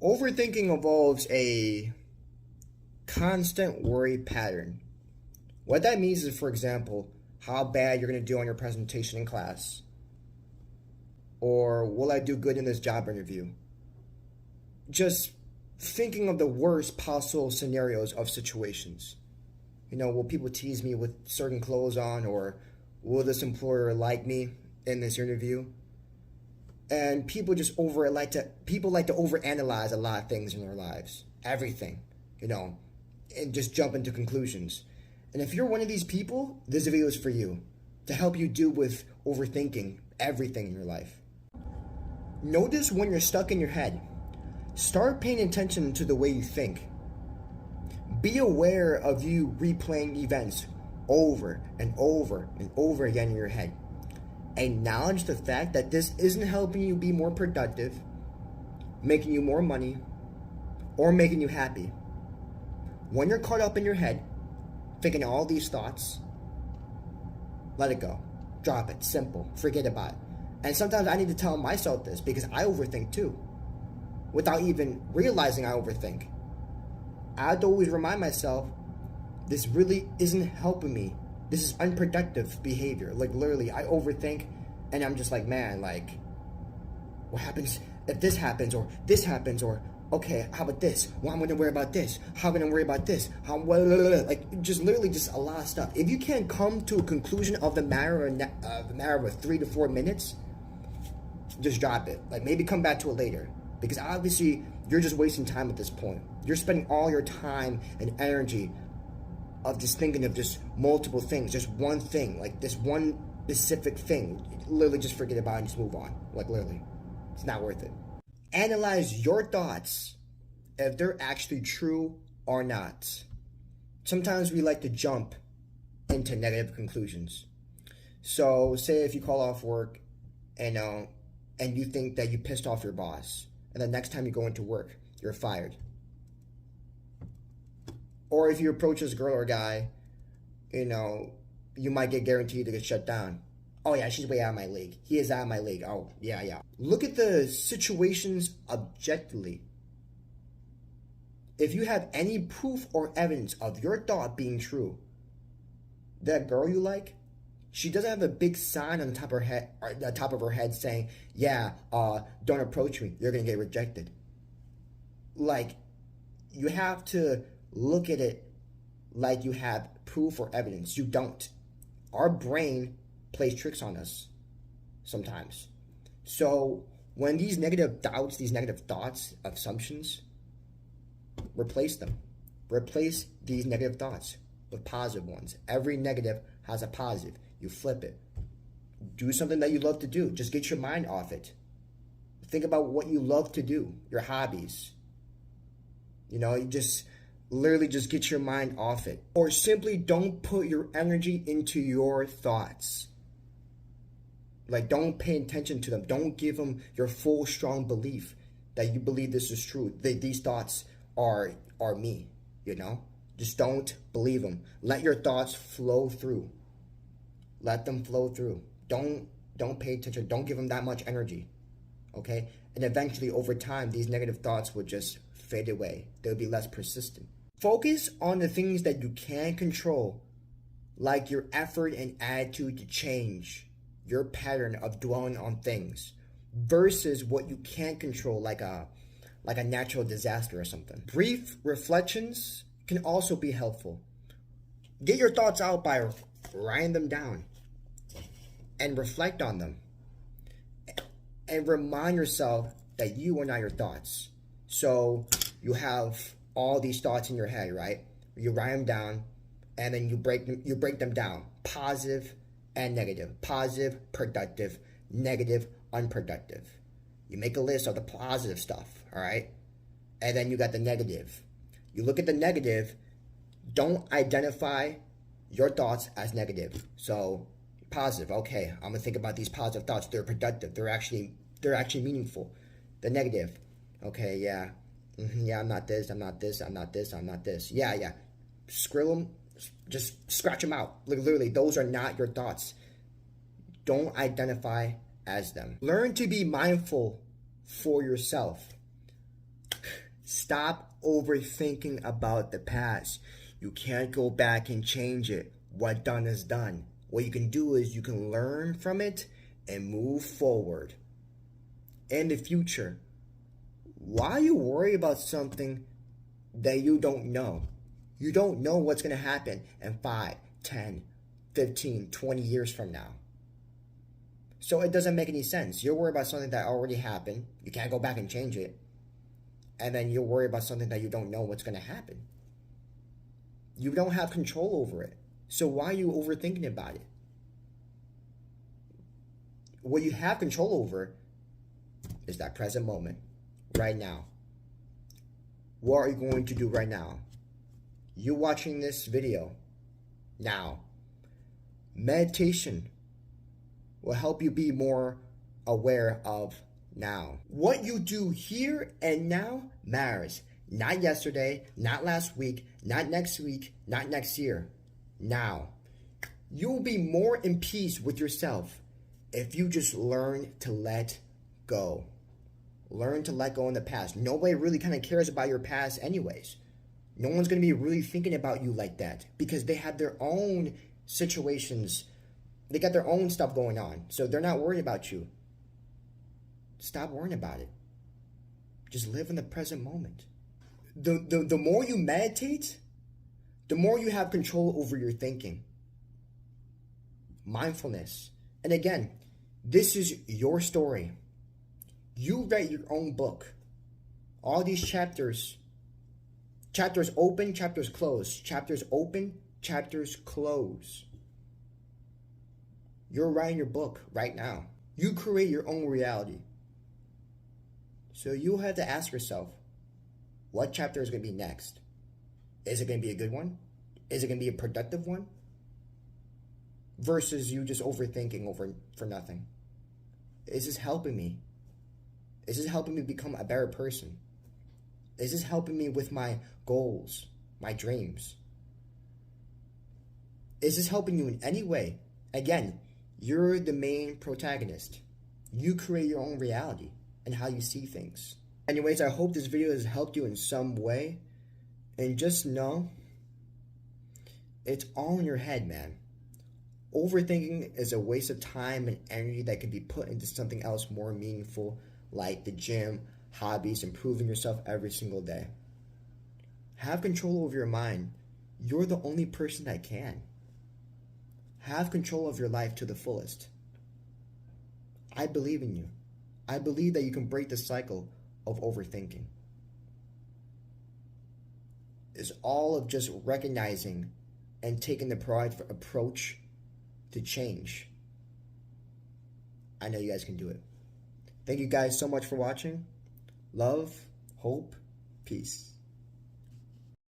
Overthinking involves a constant worry pattern. What that means is, for example, how bad you're going to do on your presentation in class. Or will I do good in this job interview? Just thinking of the worst possible scenarios of situations. Will people tease me with certain clothes on, or will this employer like me in this interview? And people like to overanalyze a lot of things in their lives. Everything, and just jump into conclusions. And if you're one of these people, this video is for you, to help you deal with overthinking everything in your life. Notice when you're stuck in your head. Start paying attention to the way you think. Be aware of you replaying events over and over and over again in your head. Acknowledge the fact that this isn't helping you be more productive, making you more money, or making you happy. When you're caught up in your head, thinking all these thoughts, let it go. Drop it. Simple. Forget about it. And sometimes I need to tell myself this because I overthink too, without even realizing I overthink. I have to always remind myself, this really isn't helping me. This is unproductive behavior. Literally, I overthink and I'm just like, man, what happens if this happens or this happens, or okay, how about this? Well, I'm going to worry about this. How am I going to worry about this? Literally just a lot of stuff. If you can't come to a conclusion of the matter of 3 to 4 minutes, just drop it. Maybe come back to it later, because obviously you're just wasting time at this point. You're spending all your time and energy of just thinking of just multiple things, just one thing, this one specific thing. Literally just forget about it and just move on. Literally, it's not worth it. Analyze your thoughts, if they're actually true or not. Sometimes we like to jump into negative conclusions. So say if you call off work and you think that you pissed off your boss, and the next time you go into work, you're fired. Or if you approach this girl or guy, you might get guaranteed to get shut down. Oh yeah, she's way out of my league. He is out of my league. Oh, yeah. Look at the situations objectively. If you have any proof or evidence of your thought being true, that girl you like, she doesn't have a big sign on the top of her head saying, don't approach me, you're going to get rejected. You have to look at it like you have proof or evidence. You don't. Our brain plays tricks on us sometimes. So when these negative doubts, these negative thoughts, assumptions, replace them. Replace these negative thoughts with positive ones. Every negative has a positive. You flip it. Do something that you love to do. Just get your mind off it. Think about what you love to do, your hobbies. You just literally just get your mind off it. Or simply don't put your energy into your thoughts. Don't pay attention to them. Don't give them your full, strong belief that you believe this is true. These thoughts are me, Just don't believe them. Let your thoughts flow through. Let them flow through. Don't pay attention. Don't give them that much energy, okay? And eventually, over time, these negative thoughts will just fade away. They'll be less persistent. Focus on the things that you can control, like your effort and attitude to change your pattern of dwelling on things, versus what you can't control, like a natural disaster or something. Brief reflections can also be helpful. Get your thoughts out by writing them down and reflect on them. And remind yourself that you are not your thoughts. So you have all these thoughts in your head, right? You write them down, and then you break them down. Positive and negative. Positive, productive. Negative, unproductive. You make a list of the positive stuff, all right? And then you got the negative. You look at the negative. Don't identify your thoughts as negative. So positive, okay, I'm gonna think about these positive thoughts. They're productive. They're actually meaningful. The negative, okay, yeah, I'm not this. Yeah. Skrill them. Just scratch them out. Literally, those are not your thoughts. Don't identify as them. Learn to be mindful for yourself. Stop overthinking about the past. You can't go back and change it. What done is done. What you can do is you can learn from it and move forward. In the future, why you worry about something that you don't know? You don't know what's going to happen in 5, 10, 15, 20 years from now. So it doesn't make any sense. You're worried about something that already happened. You can't go back and change it. And then you're worried about something that you don't know what's going to happen. You don't have control over it. So why are you overthinking about it? What you have control over is that present moment, right now. What are you going to do right now? You watching this video now. Meditation will help you be more aware of now. What you do here and now matters. Not yesterday, not last week, not next week, not next year. Now. You'll be more in peace with yourself if you just learn to let go. Learn to let go in the past. Nobody really kind of cares about your past anyways. No one's going to be really thinking about you like that because they have their own situations. They got their own stuff going on. So they're not worried about you. Stop worrying about it. Just live in the present moment. The more you meditate, the more you have control over your thinking. Mindfulness. And again, this is your story. You write your own book. All these chapters open, chapters close. Chapters open, chapters close. You're writing your book right now. You create your own reality. So you have to ask yourself, what chapter is going to be next? Is it going to be a good one? Is it going to be a productive one? Versus you just overthinking for nothing. Is this helping me? Is this helping me become a better person? Is this helping me with my goals, my dreams? Is this helping you in any way? Again, you're the main protagonist. You create your own reality and how you see things. Anyways, I hope this video has helped you in some way. And just know, it's all in your head, man. Overthinking is a waste of time and energy that can be put into something else more meaningful, like the gym, hobbies, improving yourself every single day. Have control over your mind. You're the only person that can. Have control of your life to the fullest. I believe in you. I believe that you can break the cycle of overthinking. It's all of just recognizing and taking the proactive approach to change. I know you guys can do it. Thank you guys so much for watching. Love, hope, peace.